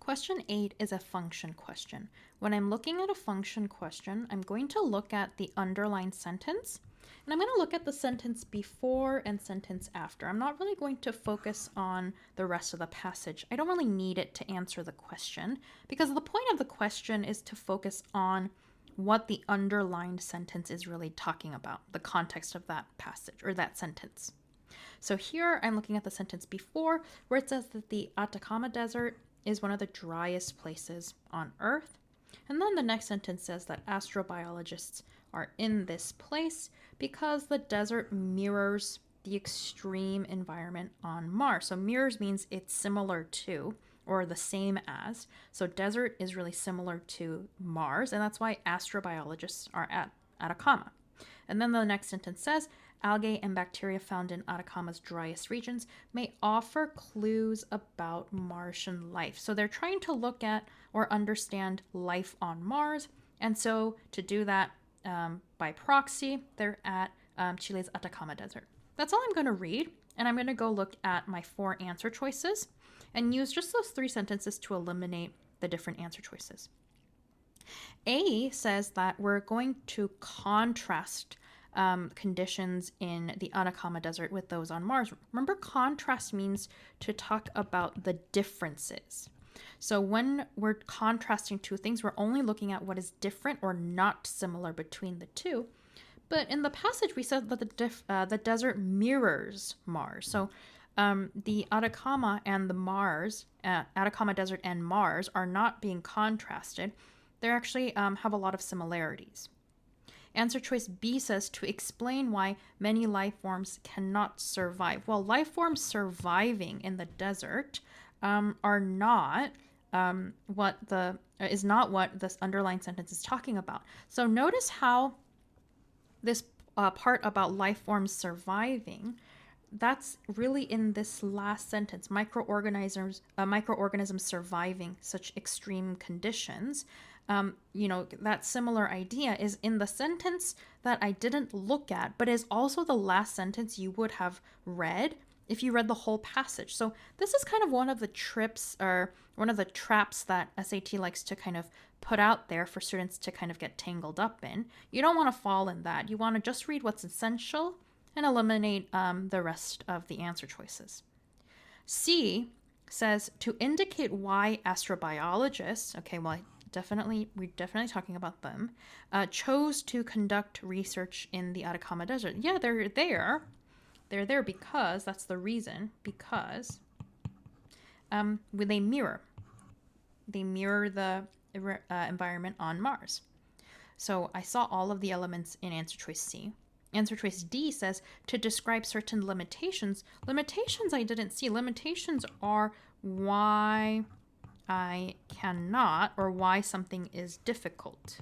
Question 8 is a function question. When I'm looking at a function question, I'm going to look at the underlined sentence, and I'm going to look at the sentence before and sentence after. I'm not really going to focus on the rest of the passage. I don't really need it to answer the question, because the point of the question is to focus on what the underlined sentence is really talking about, the context of that passage or that sentence. So here I'm looking at the sentence before, where it says that the Atacama Desert is one of the driest places on Earth. And then the next sentence says that astrobiologists are in this place because the desert mirrors the extreme environment on Mars. So mirrors means it's similar to or the same as. So desert is really similar to Mars, and that's why astrobiologists are at Atacama. And then the next sentence says, algae and bacteria found in Atacama's driest regions may offer clues about Martian life. So they're trying to look at or understand life on Mars. And so to do that by proxy, they're at Chile's Atacama Desert. That's all I'm going to read. And I'm going to go look at my 4 answer choices and use just those 3 sentences to eliminate the different answer choices. A says that we're going to contrast conditions in the Atacama Desert with those on Mars. Remember, contrast means to talk about the differences. So when we're contrasting 2 things, we're only looking at what is different or not similar between the 2. But in the passage, we said that the desert mirrors Mars. So the Atacama and the Mars, Atacama Desert and Mars are not being contrasted. They actually have a lot of similarities. Answer choice B says to explain why many life forms cannot survive. Well, life forms surviving in the desert are not what this underlined sentence is talking about. So notice how this part about life forms surviving, that's really in this last sentence, microorganisms surviving such extreme conditions. That similar idea is in the sentence that I didn't look at, but is also the last sentence you would have read if you read the whole passage. So this is kind of one of the traps that SAT likes to kind of put out there for students to kind of get tangled up in. You don't want to fall in that. You want to just read what's essential and eliminate the rest of the answer choices. C says to indicate why astrobiologists, okay, well, we're definitely talking about them, chose to conduct research in the Atacama Desert. Yeah, they're there. They're there because, that's the reason, because they mirror the environment on Mars. So I saw all of the elements in answer choice C. Answer choice D says to describe certain limitations. Limitations I didn't see. Limitations are why I cannot, or why something is difficult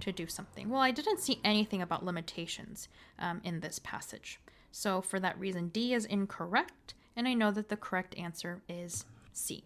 to do something. Well, I didn't see anything about limitations in this passage. So for that reason, D is incorrect, and I know that the correct answer is C.